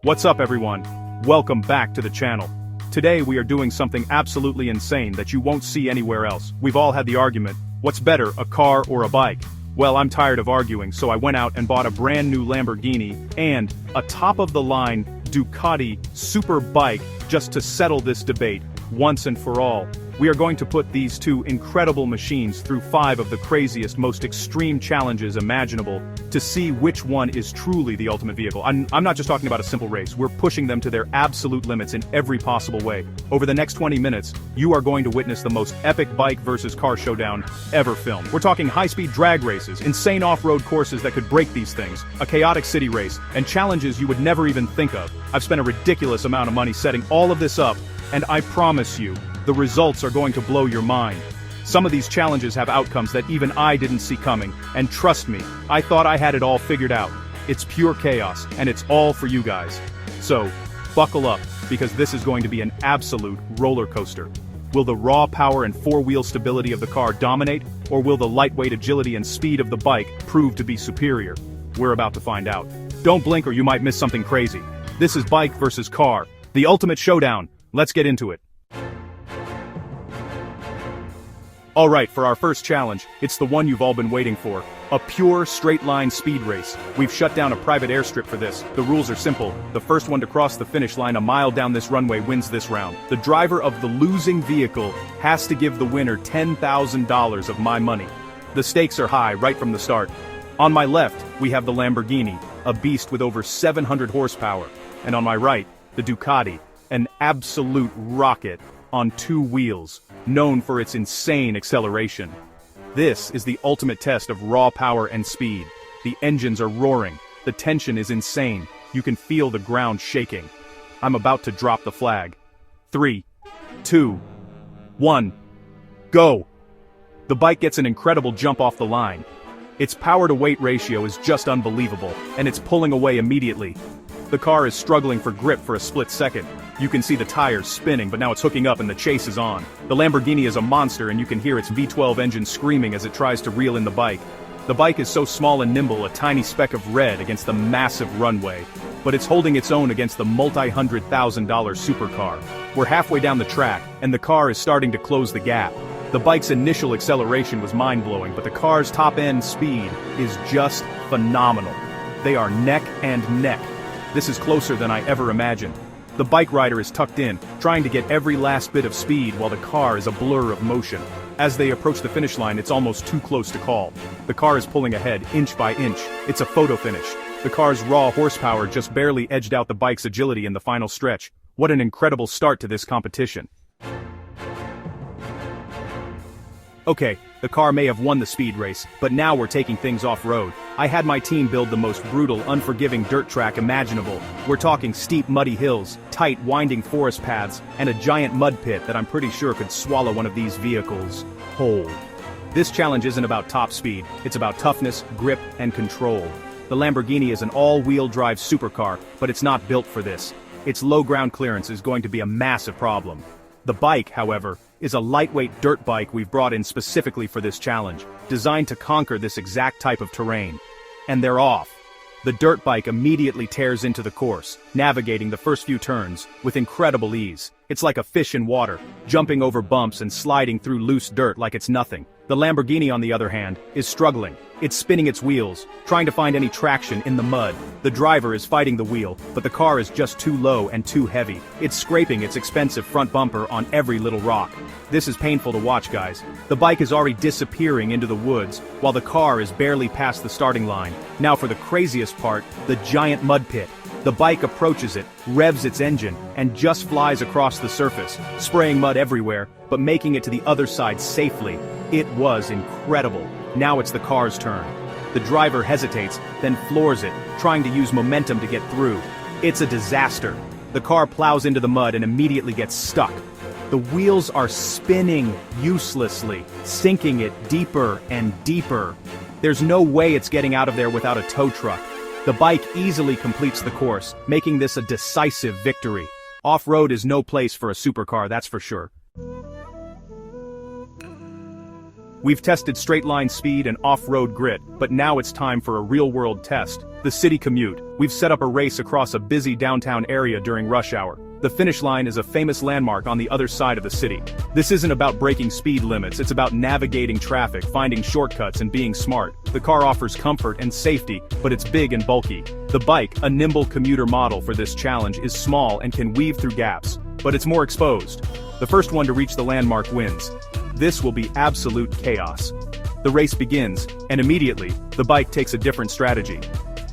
What's up everyone? Welcome back to the channel. Today we are doing something absolutely insane that you won't see anywhere else. We've all had the argument, what's better, a car or a bike? Well, I'm tired of arguing, so I went out and bought a brand new Lamborghini and a top-of-the-line Ducati super bike just to settle this debate once and for all. We are going to put these two incredible machines through 5 of the craziest, most extreme challenges imaginable to see which one is truly the ultimate vehicle. I'm not just talking about a simple race, we're pushing them to their absolute limits in every possible way. Over the next 20 minutes, you are going to witness the most epic bike versus car showdown ever filmed. We're talking high-speed drag races, insane off-road courses that could break these things, a chaotic city race, and challenges you would never even think of. I've spent a ridiculous amount of money setting all of this up, and I promise you, the results are going to blow your mind. Some of these challenges have outcomes that even I didn't see coming, and trust me, I thought I had it all figured out. It's pure chaos, and it's all for you guys. So, buckle up, because this is going to be an absolute roller coaster. Will the raw power and 4-wheel stability of the car dominate, or will the lightweight agility and speed of the bike prove to be superior? We're about to find out. Don't blink or you might miss something crazy. This is bike versus car, the ultimate showdown. Let's get into it. Alright, for our first challenge, it's the one you've all been waiting for. A pure, straight-line speed race. We've shut down a private airstrip for this. The rules are simple. The first one to cross the finish line a mile down this runway wins this round. The driver of the losing vehicle has to give the winner $10,000 of my money. The stakes are high right from the start. On my left, we have the Lamborghini, a beast with over 700 horsepower. And on my right, the Ducati, an absolute rocket on 2 wheels, known for its insane acceleration. This is the ultimate test of raw power and speed. The engines are roaring, the tension is insane, you can feel the ground shaking. I'm about to drop the flag. 3, 2, 1, go! The bike gets an incredible jump off the line. Its power-to-weight ratio is just unbelievable, and it's pulling away immediately. The car is struggling for grip for a split second. You can see the tires spinning, but now it's hooking up and the chase is on. The Lamborghini is a monster and you can hear its V12 engine screaming as it tries to reel in the bike. The bike is so small and nimble, a tiny speck of red against the massive runway. But it's holding its own against the multi-$100,000 supercar. We're halfway down the track, and the car is starting to close the gap. The bike's initial acceleration was mind-blowing, but the car's top-end speed is just phenomenal. They are neck and neck. This is closer than I ever imagined. The bike rider is tucked in, trying to get every last bit of speed while the car is a blur of motion. As they approach the finish line, it's almost too close to call. The car is pulling ahead, inch by inch. It's a photo finish. The car's raw horsepower just barely edged out the bike's agility in the final stretch. What an incredible start to this competition. Okay, the car may have won the speed race, but now we're taking things off-road. I had my team build the most brutal, unforgiving dirt track imaginable. We're talking steep, muddy hills, tight, winding forest paths, and a giant mud pit that I'm pretty sure could swallow one of these vehicles whole. This challenge isn't about top speed, it's about toughness, grip, and control. The Lamborghini is an all-wheel drive supercar, but it's not built for this. Its low ground clearance is going to be a massive problem. The bike, however, is a lightweight dirt bike we've brought in specifically for this challenge, designed to conquer this exact type of terrain. And they're off. The dirt bike immediately tears into the course, navigating the first few turns with incredible ease. It's like a fish in water, jumping over bumps and sliding through loose dirt like it's nothing. The Lamborghini, on the other hand, is struggling. It's spinning its wheels, trying to find any traction in the mud. The driver is fighting the wheel, but the car is just too low and too heavy. It's scraping its expensive front bumper on every little rock. This is painful to watch, guys. The bike is already disappearing into the woods, while the car is barely past the starting line. Now for the craziest part, the giant mud pit. The bike approaches it, revs its engine, and just flies across the surface, spraying mud everywhere, but making it to the other side safely. It was incredible. Now it's the car's turn. The driver hesitates, then floors it, trying to use momentum to get through. It's a disaster. The car plows into the mud and immediately gets stuck. The wheels are spinning uselessly, sinking it deeper and deeper. There's no way it's getting out of there without a tow truck. The bike easily completes the course, making this a decisive victory. Off-road is no place for a supercar, that's for sure. We've tested straight-line speed and off-road grit, but now it's time for a real-world test. The city commute. We've set up a race across a busy downtown area during rush hour. The finish line is a famous landmark on the other side of the city. This isn't about breaking speed limits, it's about navigating traffic, finding shortcuts and being smart. The car offers comfort and safety, but it's big and bulky. The bike, a nimble commuter model for this challenge, is small and can weave through gaps, but it's more exposed. The first one to reach the landmark wins. This will be absolute chaos. The race begins, and immediately, the bike takes a different strategy.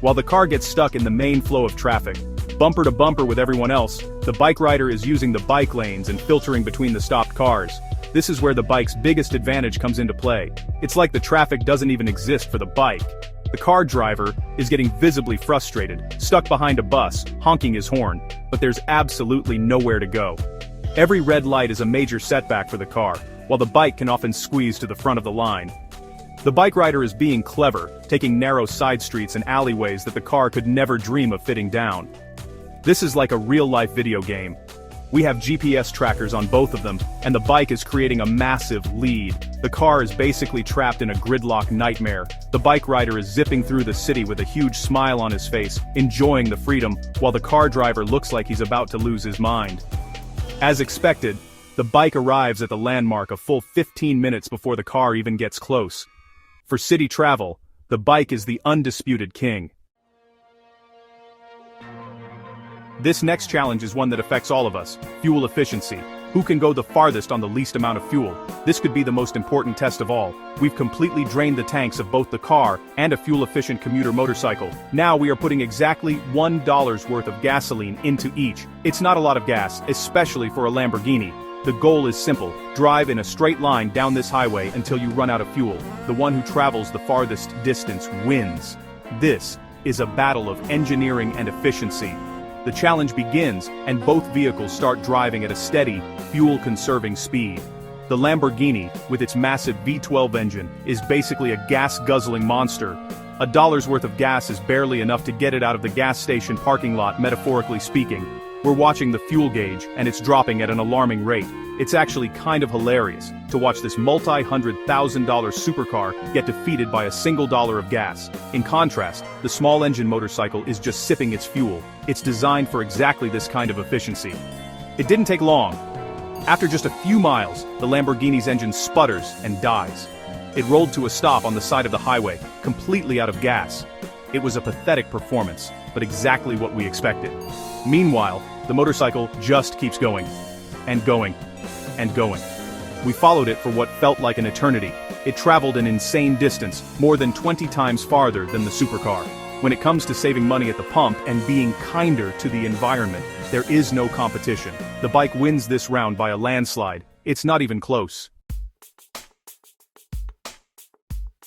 While the car gets stuck in the main flow of traffic, bumper to bumper with everyone else, the bike rider is using the bike lanes and filtering between the stopped cars. This is where the bike's biggest advantage comes into play. It's like the traffic doesn't even exist for the bike. The car driver is getting visibly frustrated, stuck behind a bus, honking his horn, but there's absolutely nowhere to go. Every red light is a major setback for the car, while the bike can often squeeze to the front of the line. The bike rider is being clever, taking narrow side streets and alleyways that the car could never dream of fitting down. This is like a real-life video game. We have GPS trackers on both of them, and the bike is creating a massive lead. The car is basically trapped in a gridlock nightmare. The bike rider is zipping through the city with a huge smile on his face, enjoying the freedom, while the car driver looks like he's about to lose his mind. As expected, the bike arrives at the landmark a full 15 minutes before the car even gets close. For city travel, the bike is the undisputed king. This next challenge is one that affects all of us: fuel efficiency. Who can go the farthest on the least amount of fuel? This could be the most important test of all. We've completely drained the tanks of both the car and a fuel-efficient commuter motorcycle. Now we are putting exactly $1 worth of gasoline into each. It's not a lot of gas, especially for a Lamborghini. The goal is simple: drive in a straight line down this highway until you run out of fuel. The one who travels the farthest distance wins. This is a battle of engineering and efficiency. The challenge begins, and both vehicles start driving at a steady, fuel-conserving speed. The Lamborghini, with its massive V12 engine, is basically a gas-guzzling monster. $1 worth of gas is barely enough to get it out of the gas station parking lot, metaphorically speaking. We're watching the fuel gauge, and it's dropping at an alarming rate. It's actually kind of hilarious to watch this multi-$100,000 supercar get defeated by a single dollar of gas. In contrast, the small-engine motorcycle is just sipping its fuel. It's designed for exactly this kind of efficiency. It didn't take long. After just a few miles, the Lamborghini's engine sputters and dies. It rolled to a stop on the side of the highway, completely out of gas. It was a pathetic performance, but exactly what we expected. Meanwhile, the motorcycle just keeps going, and going, and going. We followed it for what felt like an eternity. It traveled an insane distance, more than 20 times farther than the supercar. When it comes to saving money at the pump and being kinder to the environment, there is no competition. The bike wins this round by a landslide. It's not even close.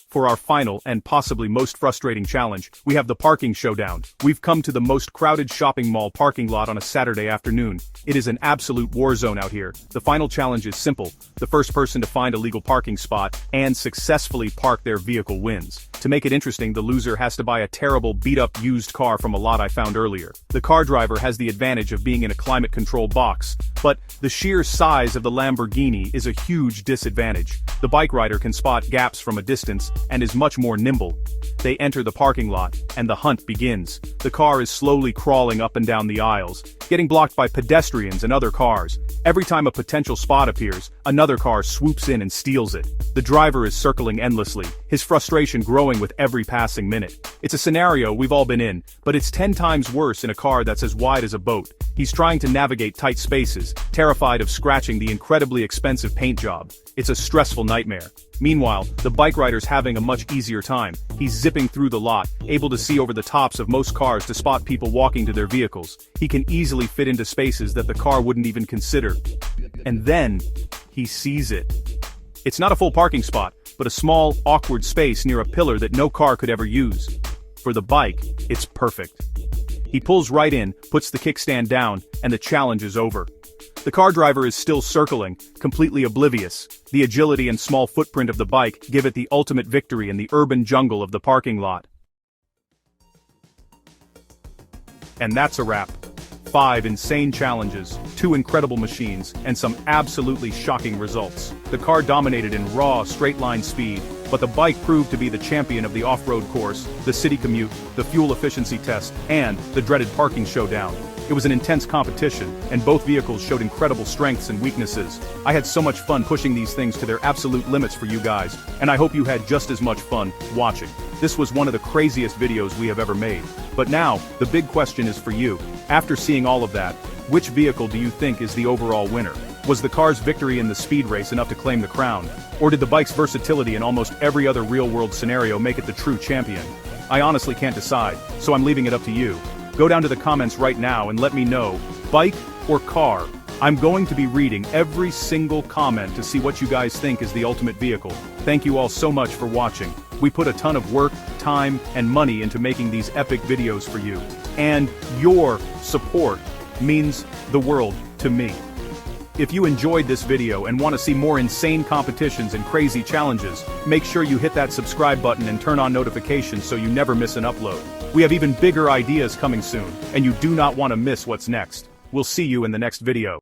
For our final and possibly most frustrating challenge, we have the parking showdown. We've come to the most crowded shopping mall parking lot on a Saturday afternoon. It is an absolute war zone out here. The final challenge is simple: the first person to find a legal parking spot and successfully park their vehicle wins. To make it interesting, the loser has to buy a terrible beat-up used car from a lot I found earlier. The car driver has the advantage of being in a climate-controlled box, but the sheer size of the Lamborghini is a huge disadvantage. The bike rider can spot gaps from a distance and is much more nimble. They enter the parking lot, and the hunt begins. The car is slowly crawling up and down the aisles, getting blocked by pedestrians and other cars. Every time a potential spot appears, another car swoops in and steals it. The driver is circling endlessly, his frustration growing with every passing minute. It's a scenario we've all been in, but it's 10 times worse in a car that's as wide as a boat. He's trying to navigate tight spaces, terrified of scratching the incredibly expensive paint job. It's a stressful nightmare. Meanwhile, the bike rider's having a much easier time. He's zipping through the lot, able to see over the tops of most cars to spot people walking to their vehicles. He can easily fit into spaces that the car wouldn't even consider. And then, he sees it. It's not a full parking spot, but a small, awkward space near a pillar that no car could ever use. For the bike, it's perfect. He pulls right in, puts the kickstand down, and the challenge is over. The car driver is still circling, completely oblivious. The agility and small footprint of the bike give it the ultimate victory in the urban jungle of the parking lot. And that's a wrap. 5 insane challenges, 2 incredible machines, and some absolutely shocking results. The car dominated in raw, straight-line speed, but the bike proved to be the champion of the off-road course, the city commute, the fuel efficiency test, and the dreaded parking showdown. It was an intense competition, and both vehicles showed incredible strengths and weaknesses. I had so much fun pushing these things to their absolute limits for you guys, and I hope you had just as much fun watching. This was one of the craziest videos we have ever made. But now, the big question is for you. After seeing all of that, which vehicle do you think is the overall winner? Was the car's victory in the speed race enough to claim the crown? Or did the bike's versatility in almost every other real-world scenario make it the true champion? I honestly can't decide, so I'm leaving it up to you. Go down to the comments right now and let me know, bike or car? I'm going to be reading every single comment to see what you guys think is the ultimate vehicle. Thank you all so much for watching. We put a ton of work, time, and money into making these epic videos for you. And your support means the world to me. If you enjoyed this video and want to see more insane competitions and crazy challenges, make sure you hit that subscribe button and turn on notifications so you never miss an upload. We have even bigger ideas coming soon, and you do not want to miss what's next. We'll see you in the next video.